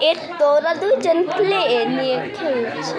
এর তোরা দুজন প্লে নিয়ে খেলছে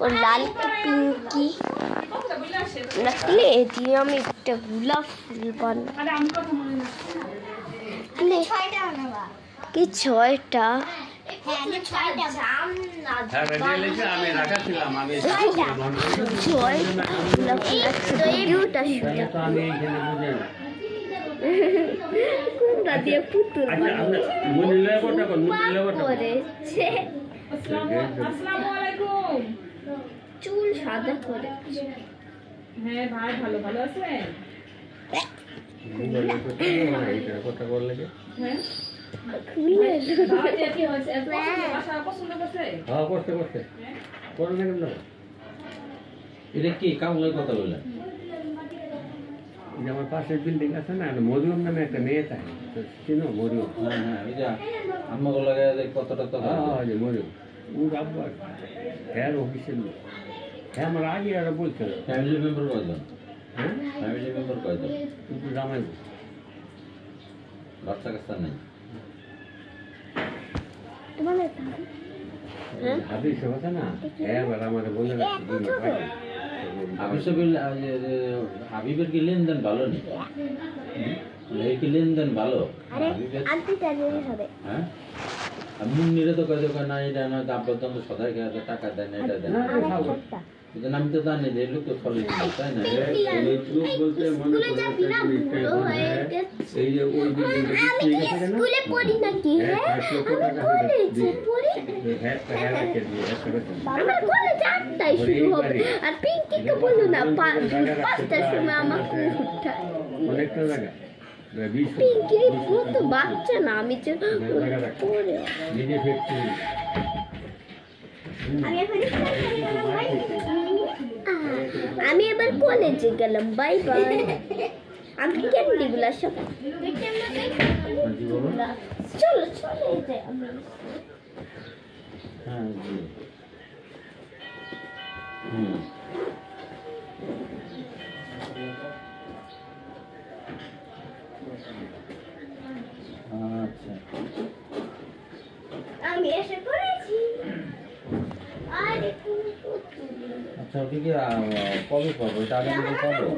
और लाल पिंकी नकले দিয়ে আমি একটা গোলাপ ফুল বানাই কি ছয়টা চুল সাদা করে হ্যাঁ ভাই ভালো ভালো আছে কথা বললে হ্যাঁ এটা কি কামলার কথা বললেন আমার পাশের বিল্ডিং আছে না মরিয়ম নামে একটা মেয়ে থাকে চিনো মরিয়ম হ্যাঁ হ্যাঁ ওই যে আম্মাগুলো লাগে কতটা তো হ্যাঁ মরিয়ম ওর আব্বা হ্যাঁ অফিসের লোক হ্যাঁ আমার আগে আর বলছিল ফ্যামিলি মেম্বার কয়জন হ্যাঁ ফ্যামিলি মেম্বার কয়জন কিন্তু জামাই বাচ্চা কাচ্চা নেই হাবিব কথা না এবার আমাদের বলে হাবিবের কি লেনদেন ভালো নেই কি লেনদেন ভালো হ্যাঁ মুন্নিরে তো কয় দোকান না এটা না আব্বার দাম তো সদাই খেয়ে টাকা দেয় না এটা দেয় না আমি তো জানি যে লোক তো ফলে তাই না বলতে মনে এই যে ওই স্কুলে পড়ি নাকি আমার কলেজ 8টায় শুরু হবে আর পিঙ্কিকে বলো না 5টার সময় আমাকে উঠায় অনেকটা জায়গা পিঙ্কির মতো বাচ্চা না আমি যে পড়ে আমি এবার কলেজে গেলাম বাই বাই আমি ক্যান্ডিগুলা সব চলো চলো আমি এসে পড়েছি আচ্ছা ওকে কি কবে পাবো এটা আগে থেকে পাবো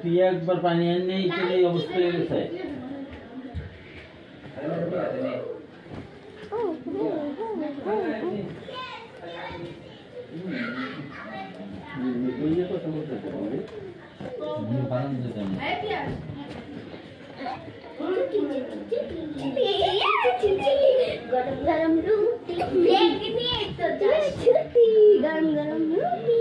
তুই একবার পানি এনে এই অবস্থা হয়ে গেছে गरम गरम रोटी गरम गरम रोटी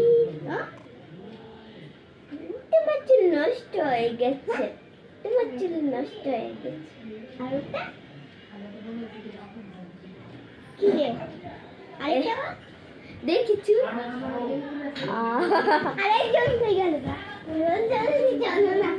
তোমার চুল নষ্ট হয়ে গেছে তোমার চুল নষ্ট হয়ে গেছে আর ওটা কি রে আরেকটা দেখি চুল আরেকজন হয়ে গেল জানো না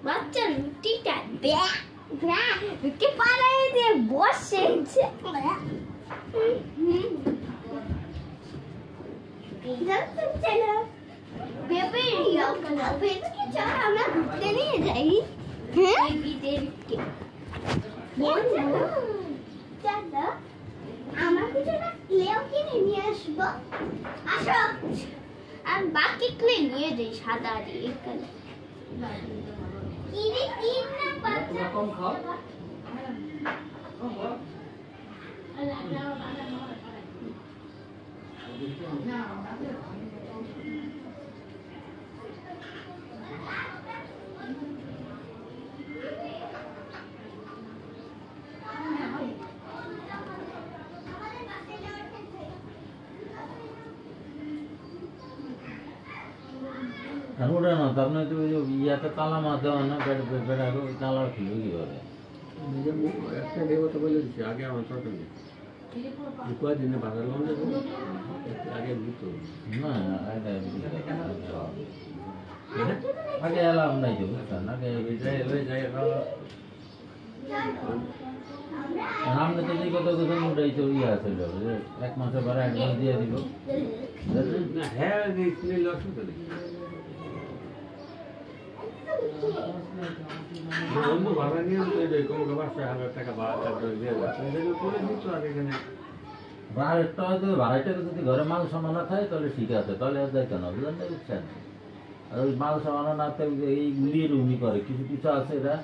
বাচ্চা রুটিটা রুটি পাড়ায় দিয়ে বসেছে আমরা ঘুরতে নিয়ে যাই আমার কিছু না ক্লেও কিনে নিয়ে আসবো আসো আর বাকি ক্লে নিয়ে যাই সাদা দিয়ে এখানে কিনে তিন না বাচ্চা কম খাও ওটা না আপনার তো ইয়াতে তালা মাছ দেওয়া না বেড়ালো তালা খুলবে কীভাবে একটা দেবতা বলে দিচ্ছি আগে আমার ছোট নেই দিনে বাজার লন দেবো আগে দিত না আগে এলাম নাই তো বুঝছেন আগে সামনে তো যে কত কথা ওটাই তো ইয়ে আছে এক মাসের পরে অ্যাডভান্স দিয়ে দিল না হ্যাঁ দিয়েছিল অসুবিধা নেই অন্য ভাড়া নিয়ে কোনো 5,000 টাকা দিয়ে করে দিত আর এখানে ভাড়াটা হয়তো ভাড়াটা যদি ঘরে মাল সামানো থাকে তাহলে ঠিক আছে তাহলে আর যাইতে না বুঝলেন না বুঝছেন আর ওই মাল সামানো না থাকলে এই গুলিয়ে রুমি করে কিছু কিছু আছে এরা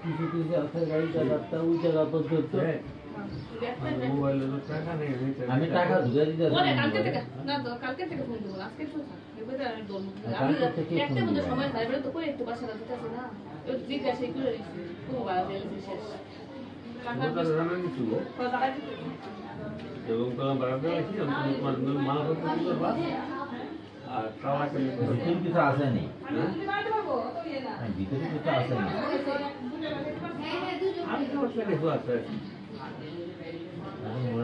কিছু কিছু আছে এই জায়গাটা ওই জায়গা পর্যন্ত আমি টাকা ঢুকে দিতে কালকে থেকে ফোন দেবো আজকে একটা মধ্যে সময় তাই বলে তো কই একটু বাসা রাখতে আছে না জিজ্ঞাসা করে খুব ভালো শেষ ভিতরে কিছু আসেনি ভিতরে কিছু আসেনি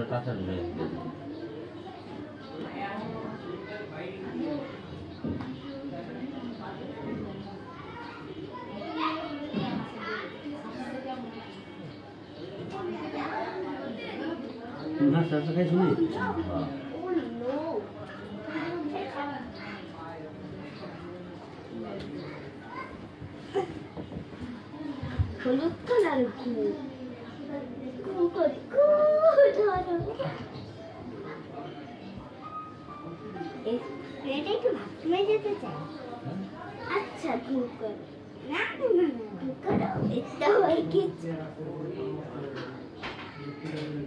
টাকা ঢুকে না চাচা খাই শুনি হলুদ কালার এটা একটু ভাবতে যেতে চাই আচ্ছা ঘুর না এটা হয়ে গেছে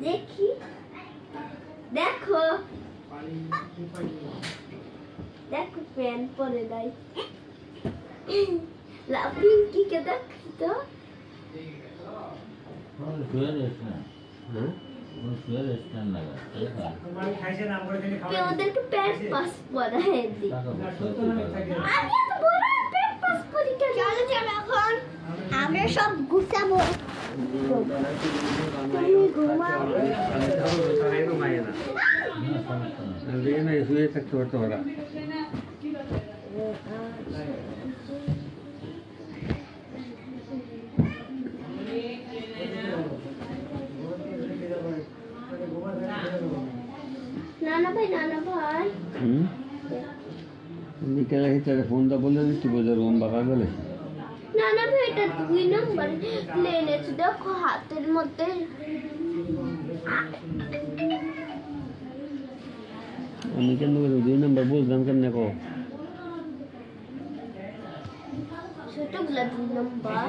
দেখি দেখো দেখো প্যান্ট পরে দেয় পিঙ্কিকে দেখি তো ওদেরকে প্যান্ট পাস পরায় দিই আমি তো বড় প্যান্ট পাস করি কেন চলো চলো এখন আমরা সব গুছাবো তুমি ঘুমাও শুয়ে থাকতে পারতো ওরা नाना भाई বিকেলে হিটারে ফোনটা বলে দিচ্ছি বোঝা রুম বাবা গেলে नाना भाई এটা 2 নম্বর প্লেন আছে দেখো হাতের মধ্যে আমি কেন 2 নম্বর বুঝলাম কেন কো ছোটগুলা 2 নম্বর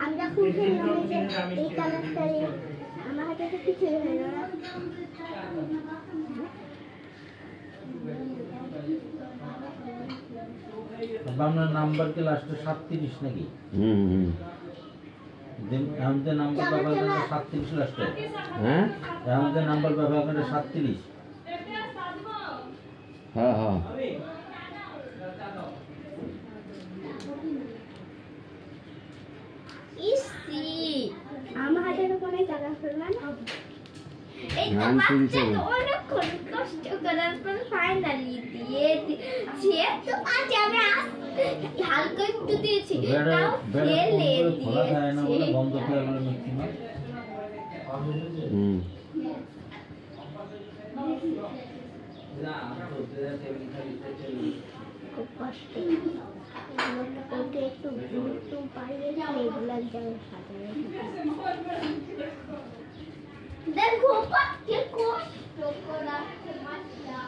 আমরা খুব খেললাম যে এই কানেক্টরে আমার হাতে তো কিছু হলো না আপনার নাম্বার কি লাস্টে 37 নাকি? আমাদের নাম্বার ব্যবহার করে 37 লাস্টে। হ্যাঁ আমাদের নাম্বার ব্যবহার করে 37। হ্যাঁ হ্যাঁ ইসি আমার হাতে তো কোনো জায়গা হলো না এই তো নাম শুনছে বাচ্চাকে অনেক কষ্ট করার পর ফাইনালি দিয়েছে তো আজ আমরা হালকা একটু দিয়েছি তাও ফেলে খোলা যায় না বলে দিয়েছে বন্ধ করে আমরা ম্যাক্সিমাম। খুব কষ্ট ওকে একটু একটু পাইলে এগুলা জায়গা সাজানো দেখো কি কষ্ট করাচ্ছে বাচ্চা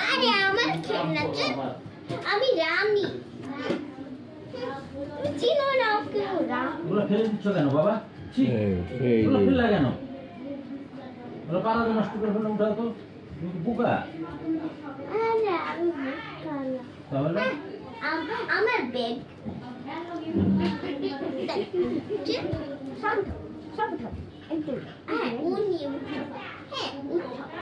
আরে আমার খেলনাটা আমি রানী চিনো না ওকে রাম ওগুলো ফেলে দিচ্ছ কেন বাবা? ছি, এই ওগুলো ফেললা কেন? ওগুলো পাড়া নষ্ট করে ফেলে উঠাও তো। তুমি কি বোকা? আরে আমি কালা তাহলে আমার ব্যাগ সব সব একটু হ্যাঁ উনি হ্যাঁ